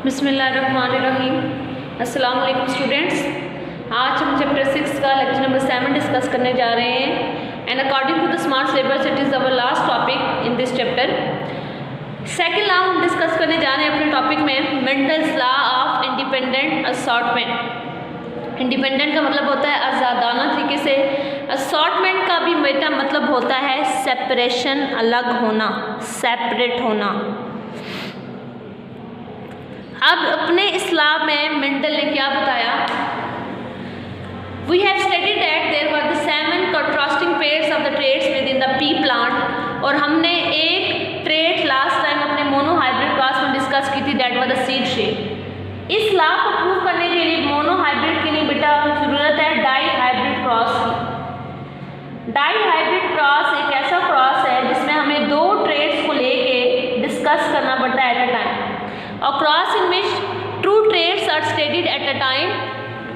बिस्मिल्लाहिर्रहमानिर्रहीम। अस्सलाम वालेकुम स्टूडेंट्स। आज हम चैप्टर 6 का लेक्चर नंबर 7 डिस्कस करने जा रहे हैं and according to the smart syllabus it is our last topic in this chapter. Second law हम डिस्कस करने जा रहे हैं अपने टॉपिक में Mendel's law of independent assortment. Independent का मतलब होता है आज़ादाना तरीके से, असॉर्टमेंट का भी बेटा मतलब होता है सेपरेशन, अलग होना, सेपरेट होना। अब अपने इस्लाम में मेंडल ने क्या बताया? We have studied that there were the 7 contrasting pairs of the traits within the pea plant, और हमने एक ट्रेड लास्ट टाइम अपने मोनोहाइब्रिड क्लास में डिस्कस की थी, that was the seed shape. इस लॉ को प्रूव करने के लिए मोनोहाइब्रिड की नहीं बेटा जरूरत है डाई हाइब्रिड क्रॉस की। डाई हाइब्रिड क्रॉस एक ऐसा क्रॉस है जिसमें हमें दो ट्रेड्स को लेके डिस्कस करना पड़ता है एट अ टाइम, और cross in which two traits are studied at a time,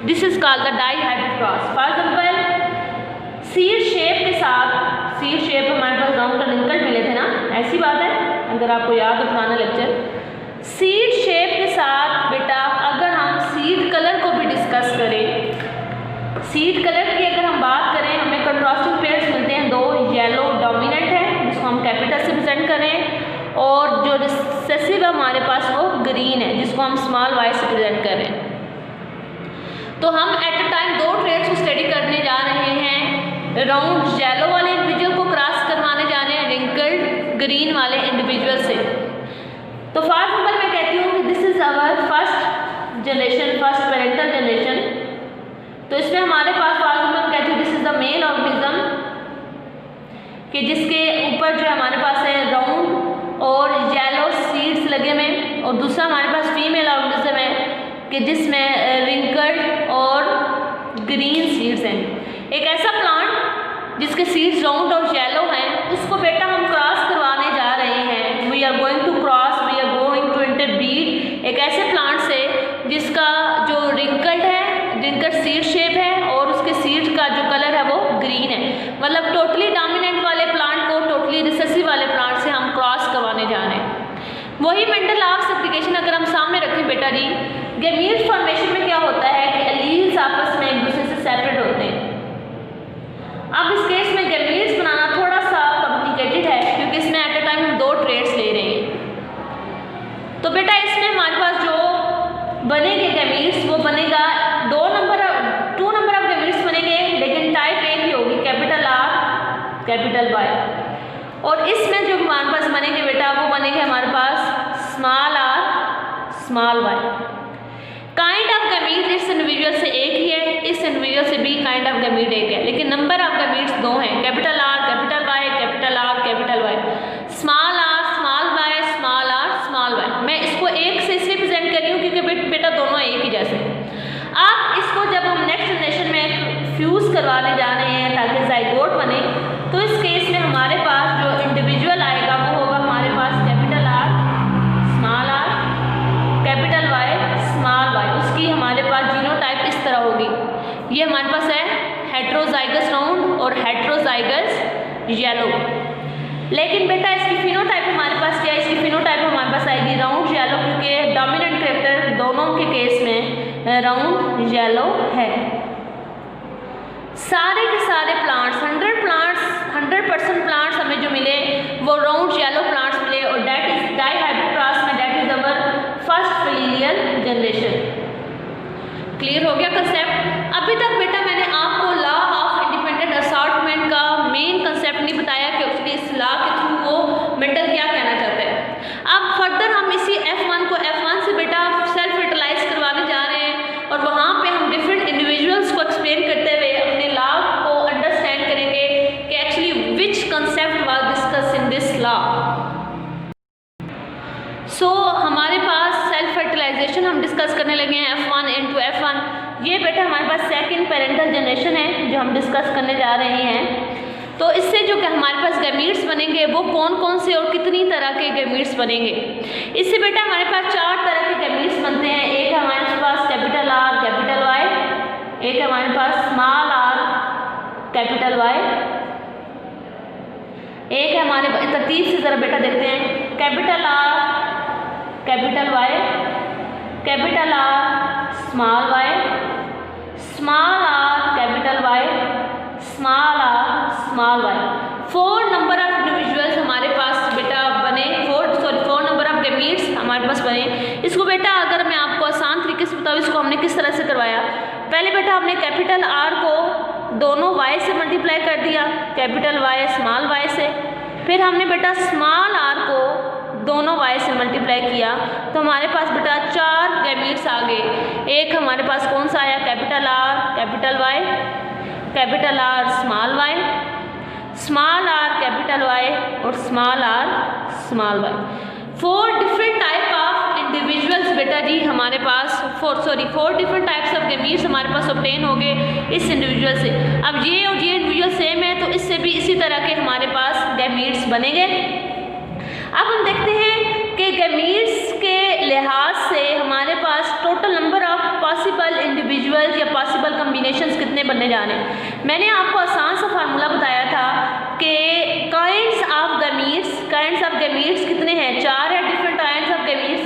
this is called the die hybrid cross. For example seed shape के साथ, सीड शेप हमारे पास राउंड और रिंकल मिले थे ना, ऐसी बात है अगर आपको याद हो पुराना लेक्चर। सीड शेप के साथ बेटा अगर हम सीड कलर को भी डिस्कस करें, सीड कलर की अगर हम बात करें, हमें कंट्रास्टिंग पेयर्स मिलते हैं दो। येलो डोमिनेंट है जिसको हम कैपिटल से प्रेजेंट करें, और जो रिसेसिव है हमारे पास वो ग्रीन है जिसको हम स्मॉल वाई से प्रेजेंट कर रहे हैं। तो हम एट अ टाइम दो ट्रेड्स को स्टडी करने जा रहे हैं। राउंड येलो वाले इंडिविजुअल को क्रॉस करवाने जा रहे हैं रिंकल्ड ग्रीन वाले इंडिविजुअल से। तो फॉर एग्जाम्पल मैं कहती हूँ कि this is our first generation, first parental generation. तो इसमें हमारे पास फॉर एग्जाम्पल कहती हूँ this is the male organism, कि जिसके ऊपर जो हमारे पास है राउंड और येलो सीड्स लगे हुए, और दूसरा हमारे पास फीमेल ऑर्गेनिज्म है कि जिसमें रिंकल्ड और ग्रीन सीड्स हैं। एक ऐसा प्लांट जिसके सीड्स राउंड और येलो हैं, उसको बेटा हम क्रॉस करवाने जा रहे हैं। We are going to cross, we are going to interbreed एक ऐसे प्लांट से जिसका जो रिंकल्ड है, रिंकल्ड सीड शेप है, और उसके सीड का जो कलर है वो ग्रीन है। मतलब टोटली डोमिनेंट वाले प्लांट को टोटली रिसेसिव वाले प्लांट से हम क्रॉस करवाने जा रहे हैं। वही मेंडल लॉ ऑफ सेपरेशन अगर हम सामने रखें बेटा जी, गैमीट फॉर्मेशन में क्या होता है कि एलील्स आपस में एक दूसरे से सेपरेट होते हैं। अब इस केस में गैमीट्स बनाना थोड़ा सा कॉम्प्लिकेटेड है क्योंकि इसमें एट अ टाइम हम दो ट्रेड्स ले रहे हैं। तो बेटा इसमें हमारे पास जो बनेंगे गैमीट्स वो बनेगा टू नंबर ऑफ गैमीट्स बनेंगे, लेकिन टाइप एक ही होगी, कैपिटल आर कैपिटल वाई। और इसमें जो हमारे पास बनेंगे बेटा वो बनेंगे हमारे पास small are small Y. Kind of gamete इस इंडिविजुअल से एक ही है, इस इंडिविजुअल से भी काइंड ऑफ गैमीट एक है, लेकिन नंबर ऑफ गैमीट्स दो हैं, capital R capital Y, capital R capital Y, small are small Y, small are small y. मैं इसको एक से इसलिए प्रेजेंट कर रही हूँ क्योंकि बेटा दोनों एक ही जैसे। अब इसको जब हम नेक्स्ट जनरेशन में फ्यूज करवाने जा रहे हैं ताकि जाइगोट बने, तो इस केस में हमारे पास जो इंडिविजुअल आएगा वो होगा हमारे पास capital R small are capital Y small Y. उसकी हमारे पास जीनोटाइप इस तरह होगी, ये हमारे पास है हेट्रोजाइगस राउंड और हेट्रोजाइगस येलो। लेकिन बेटा इसकी फिनोटाइप हमारे पास क्या है? इसकी फिनोटाइप हमारे पास आएगी राउंड येलो, क्योंकि डोमिनेंट कैरेक्टर दोनों के केस में राउंड येलो है। सारे के सारे प्लांट्स 100% प्लांट्स हमें जो मिले वो राउंड येलो प्लांट्स मिले, और that is di hybrid cross में that is our first filial generation. Clear हो गया कंसेप्ट? अभी तक बेटा मैंने आपको लॉ ऑफ इंडिपेंडेंट असॉर्टमेंट का मेन कंसेप्ट नहीं बताया कि उसके इस लॉ के थ्रू वो मेंडल क्या कहना चाहता है। अब फर्दर हम इसी F1 को F1 से बेटा सेल्फ फर्टिलाइज करवाने जा रहे हैं, और वहाँ पे हम डिफरेंट इंडिविजुअल्स को एक्सप्लेन करते हुए अपने लॉ को अंडरस्टैंड करेंगे कि actually which concept was discuss in this law. So हमारे पास सेल्फ फर्टिलाइजेशन हम डिस्कस करने लगे हैं F1 इनटू F1। ये बेटा हमारे पास सेकंड पेरेंटल जनरेशन है जो हम डिस्कस करने जा रहे हैं। तो इससे जो कि हमारे पास गैमीट्स बनेंगे वो कौन कौन से और कितनी तरह के गैमीट्स बनेंगे? इससे बेटा हमारे पास 4 तरह के गैमीट्स बनते हैं। एक हमारे पास कैपिटल आर कैपिटल वाई, एक हमारे पास स्मॉल आर कैपिटल वाई, एक हमारे तरतीब से ज़रा बेटा देखते हैं, capital R capital Y capital R small Y, small are capital Y, small are small Y. 4 number of individuals हमारे पास बेटा बने, 4 नंबर ऑफ गैमीट्स हमारे पास बने। इसको बेटा अगर मैं आपको आसान तरीके से बताऊँ, इसको हमने किस तरह से करवाया। पहले बेटा हमने कैपिटल आर को दोनों वाई से मल्टीप्लाई कर दिया, कैपिटल वाई स्मॉल वाई से। फिर हमने बेटा स्मॉल आर को दोनों वाई से मल्टीप्लाई किया, तो हमारे पास बेटा 4 गैमीट्स आ गए। एक हमारे पास कौन सा आया, capital R capital Y, capital R small Y, small are capital Y और small are small Y. 4 different type of individuals बेटा जी हमारे पास 4 डिफरेंट टाइप्स ऑफ गैमीट्स हमारे पास ऑब्टेन हो गए इस इंडिविजुअल से। अब ये और ये इंडिविजुअल सेम है, तो इससे भी इसी तरह के हमारे पास गैमीट्स बनेंगे। अब हम देखते हैं कि गैमीट्स के लिहाज से हमारे पास total number of possible individuals या पॉसिबल कम्बिनेशंस कितने बनने जा रहे हैं। मैंने आपको आसान सा फार्मूला बताया था कि काइंड्स ऑफ गैमीट्स कितने हैं, 4 है different kinds of gametes.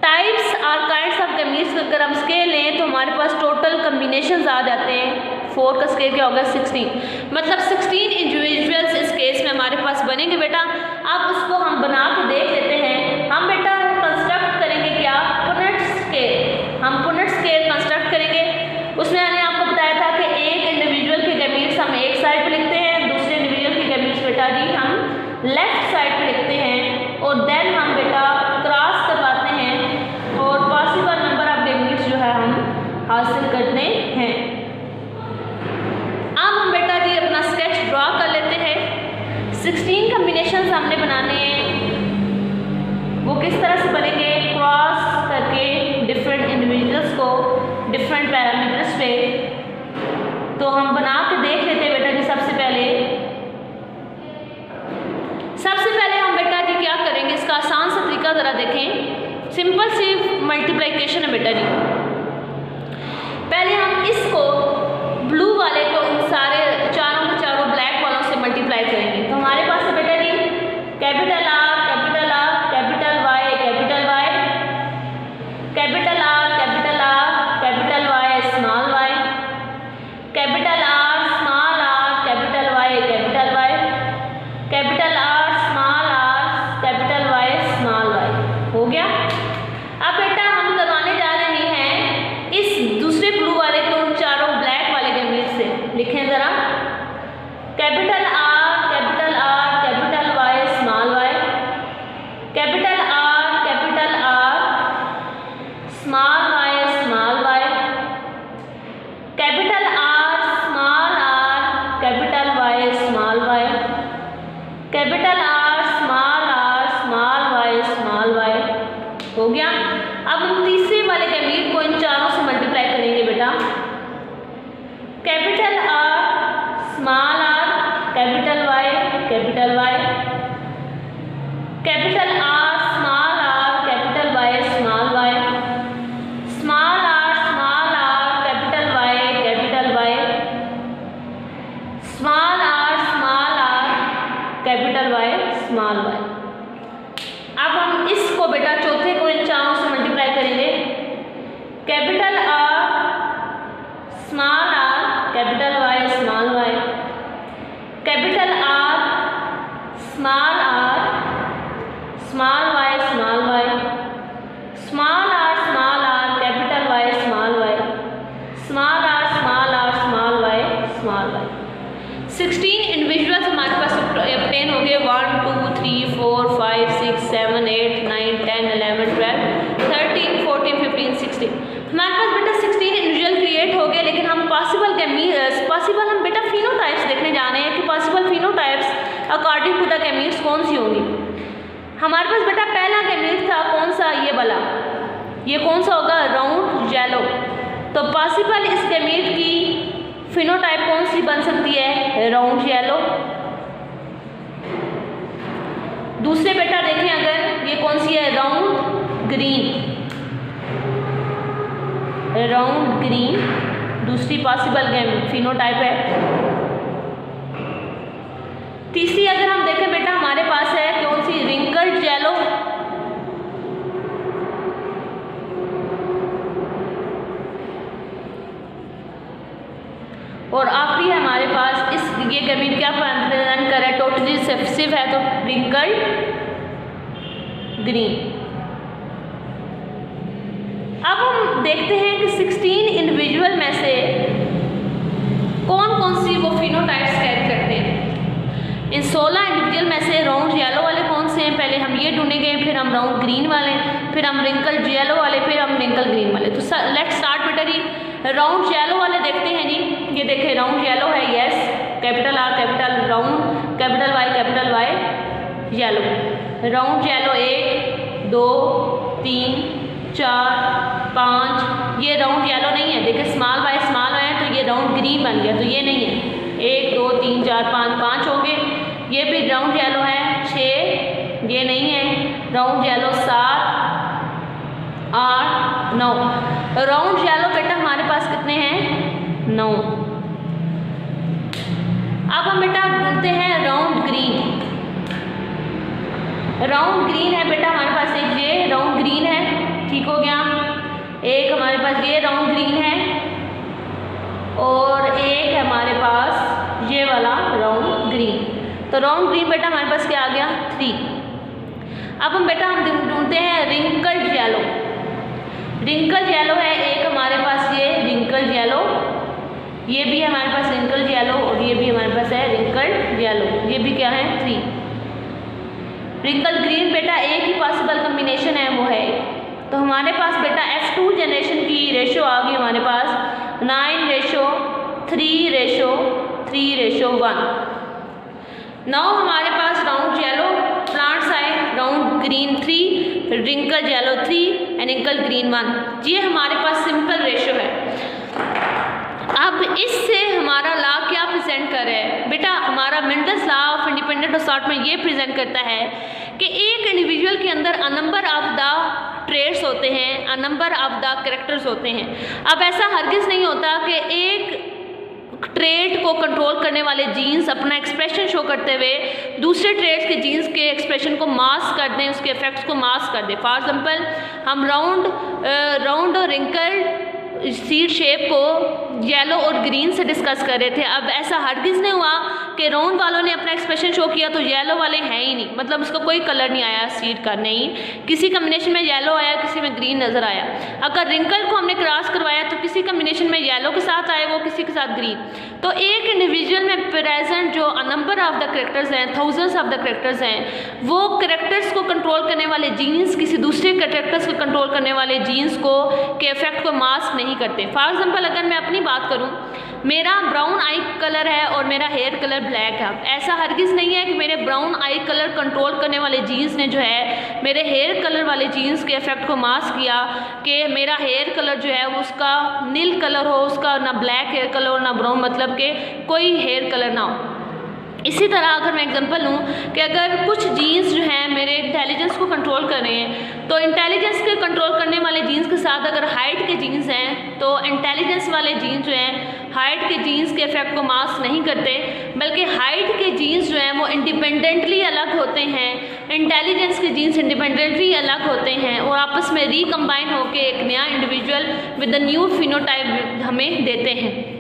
Types और काइंड्स ऑफ गैमीट्स का अगर हम स्केल लें तो हमारे पास टोटल कम्बिनेशंस आ जाते हैं। 4 का स्केल क्या होगा, 16, मतलब 16 इंडिविजुअल्स इस केस में हमारे पास बनेंगे बेटा। अब उसको हम बना के देख लेते हैं। हम बेटा कंस्ट्रक्ट करेंगे क्या, पुनेट स्केल। हम पुनेट स्केल कंस्ट्रक्ट करेंगे। उसमें मैंने आपको बताया था कि एक इंडिविजुअल के गैमीट्स हम एक साइड पे लिखते हैं, दूसरे इंडिविजुअल के गैमीट्स बेटा जी हम लेफ्ट साइड पे लिखते हैं, और देन हम बेटा क्रॉस करवाते हैं और पॉसिबल नंबर ऑफ गैमीट्स जो है हम हासिल करते हैं। अब हम बेटा जी अपना स्केच ड्रॉ कर लेते हैं। 16 कम्बिनेशंस हमने बनाने हैं, वो किस तरह से बनेंगे, क्रॉस करके डिफरेंट इंडिविजुअल्स को डिफरेंट पैरामीटर्स पे। तो हम बना के देख लेते हैं बेटा जी। सबसे पहले हम बेटा जी क्या करेंगे, इसका आसान सा तरीका ज़रा देखें। सिंपल सी मल्टीप्लिकेशन है बेटा जी। पहले हम इसको ब्लू वाले को इन सारे चारों के चारों ब्लैक वालों से मल्टीप्लाई करेंगे। तो हमारे पास है बेटा जी capital R capital R capital Y capital Y, capital R capital R capital Y small Y, capital R small are capital Y capital Y, capital R small are capital Y small Y. हो गया। अब बेटा हम करवाने जा रहे हैं इस दूसरे ब्लू वाले को उन चारों ब्लैक वाले गैमीट्स से। लिखें ज़रा, capital R capital Y small Y, capital R small Y small Y, capital R small are capital Y small Y, capital R small Y small Y. हो गया। अब हम तीसरे वाले गैमीट को इन चारों से मल्टीप्लाई करेंगे बेटा। Capital R small are capital Y capital Y, capital R small are capital Y small Y, small are capital Y capital Y, small are capital Y small y. अब हम इसको बेटा चौथे को इन चारों से मल्टीप्लाई करेंगे। Capital R small are capital Y small Y, capital R small Y small Y, small are capital Y small Y, small r Y small y. 16 individuals हमारे पास ऑब्टेन हो गए। 1 2 3 4 5 6 7 8 9 10 11 12 13 14 15 16 हमारे पास बेटा 16 इंडिविजुअल क्रिएट हो गए। लेकिन हम पॉसिबल हम बेटा फिनोटाइप्स देखने जा रहे हैं कि possible phenotypes according to the gametes कौन सी होंगी। हमारे पास बेटा पहला गैमीट था कौन सा, ये वाला, ये कौन सा होगा, राउंड येलो। तो पॉसिबल इस गैमीट की फिनोटाइप कौन सी बन सकती है, राउंड येलो। दूसरे बेटा देखें अगर ये कौन सी है, राउंड ग्रीन, राउंड ग्रीन दूसरी पॉसिबल फिनोटाइप है। तीसरी अगर हम देखें बेटा हमारे पास है कौन सी, रिंकल्ड येलो। और आखिरी है हमारे पास इस ये गमीट क्या प्रेजेंट कर रहा है, टोटली रिसेसिव है तो रिंकल्ड ग्रीन। अब हम देखते हैं कि 16 इंडिविजुअल में से कौन कौन सी वो फिनोटाइप्स कैरी करते हैं। इन 16 इंडिविजुअल में से राउंड येलो वाले कौन से हैं, पहले हम ये ढूंढेंगे, फिर हम राउंड ग्रीन वाले, फिर हम रिंकल येलो वाले, फिर हम रिंकल ग्रीन वाले। तो लेट्स स्टार्ट बेटा जी, राउंड येलो वाले देखते हैं जी। ये देखें राउंड येलो है, yes, capital R capital round capital Y yellow. Round yellow 1 2 3 4 5, ये राउंड येलो नहीं है, देखिए स्मॉल y है तो ये राउंड ग्रीन बन गया, तो ये नहीं है। 1 2 3 4 5 हो गए। ये भी राउंड येलो है 6, ये नहीं है। Round yellow 7 8 9। राउंड येलो बेटा हमारे पास कितने हैं, 9। अब हम बेटा ढूंढते हैं राउंड ग्रीन। राउंड ग्रीन है बेटा हमारे पास एक ये राउंड ग्रीन है, ठीक हो गया। एक हमारे पास ये राउंड ग्रीन है और एक है हमारे पास ये वाला राउंड ग्रीन। तो राउंड ग्रीन बेटा हमारे पास क्या आ गया, 3। अब हम बेटा हम ढूंढते हैं रिंकल्ड येलो। रिंकल्ड येलो है एक हमारे पास ये रिंकल्ड येलो, ये भी है हमारे पास रिंकल्ड येलो और ये भी हमारे पास है रिंकल्ड येलो, ये भी क्या है 3। रिंकल ग्रीन बेटा एक ही पॉसिबल कम्बिनेशन है, वो है। तो हमारे पास बेटा F2 जनरेशन की रेशो आ गई हमारे पास 9:3:1। नाउ हमारे पास राउंड येलो प्लांट्स आए, round green 3, wrinkle yellow 3 and wrinkle green 1। ये हमारे पास सिंपल रेशो है। अब इससे हमारा लॉ क्या प्रेजेंट कर रहा है बेटा, हमारा Mendel's law of independent assortment ये प्रेजेंट करता है कि एक इंडिविजुअल के अंदर a number of the traits होते हैं, a number of the characters होते हैं। अब ऐसा हरगिज़ नहीं होता कि एक ट्रेड को कंट्रोल करने वाले जीन्स अपना एक्सप्रेशन शो करते हुए दूसरे ट्रेड्स के जीन्स के एक्सप्रेशन को मास्क कर दें, उसके इफेक्ट्स को मास्क कर दें। फॉर एग्जांपल हम राउंड और रिंकल्ड सीड शेप को येलो और ग्रीन से डिस्कस कर रहे थे। अब ऐसा हरगिज़ नहीं हुआ कि राउंड वालों ने अपना एक्सप्रेशन शो किया तो येलो वाले हैं ही नहीं, मतलब उसका कोई कलर नहीं आया सीड का, नहीं, किसी कम्बिनेशन में येलो आया, किसी में ग्रीन नज़र आया। अगर रिंकल को हमने क्रॉस करवाया तो किसी कम्बिनेशन में येलो के साथ आए, वो किसी के साथ ग्रीन। तो एक इंडिविजुअल में प्रेजेंट जो अ नंबर ऑफ द करेक्टर्स हैं, थाउजेंड्स ऑफ द करेक्टर्स हैं, वो करेक्टर्स को कंट्रोल करने वाले जीन्स किसी दूसरे करेक्टर्स को कंट्रोल करने वाले जीन्स को के इफेक्ट को मास्क नहीं करते। फॉर एग्जांपल अगर मैं अपनी बात करूं, मेरा ब्राउन आई कलर है और मेरा हेयर कलर ब्लैक है। ऐसा हरगिज़ नहीं है कि मेरे ब्राउन आई कलर कंट्रोल करने वाले जीन्स ने जो है मेरे हेयर कलर वाले जीन्स के इफेक्ट को मास्क किया कि मेरा हेयर कलर जो है वो उसका नील कलर हो, उसका ना ब्लैक हेयर कलर हो ना ब्राउन, मतलब कि कोई हेयर कलर ना हो। इसी तरह अगर मैं एग्जांपल लूँ कि अगर कुछ जीन्स जो हैं मेरे इंटेलिजेंस को कंट्रोल कर रहे हैं, तो इंटेलिजेंस के कंट्रोल करने वाले जीन्स के साथ अगर हाइट के जीन्स हैं तो इंटेलिजेंस वाले जीन्स जो हैं हाइट के जीन्स के इफेक्ट को मास्क नहीं करते, बल्कि हाइट के जीन्स जो हैं वो इंडिपेंडेंटली अलग होते हैं, इंटेलिजेंस के जीन्स इंडिपेंडेंटली अलग होते हैं और आपस में रिकम्बाइन होकर एक नया individual with the new phenotype हमें देते हैं।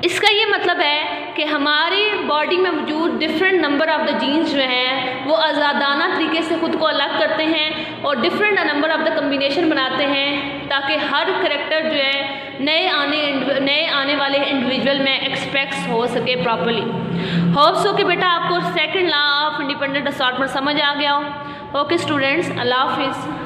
इसका ये मतलब है कि हमारी बॉडी में मौजूद different number of the genes जो हैं वो आज़ादाना तरीके से ख़ुद को अलग करते हैं और different number of the combination बनाते हैं ताकि हर करेक्टर जो है नए आने वाले इंडिविजुअल में एक्सप्रेस हो सके प्रॉपर्ली। होप सो कि बेटा आपको second law of independent assortment समझ आ गया हो। ओके स्टूडेंट्स, अल्लाह हाफिज़।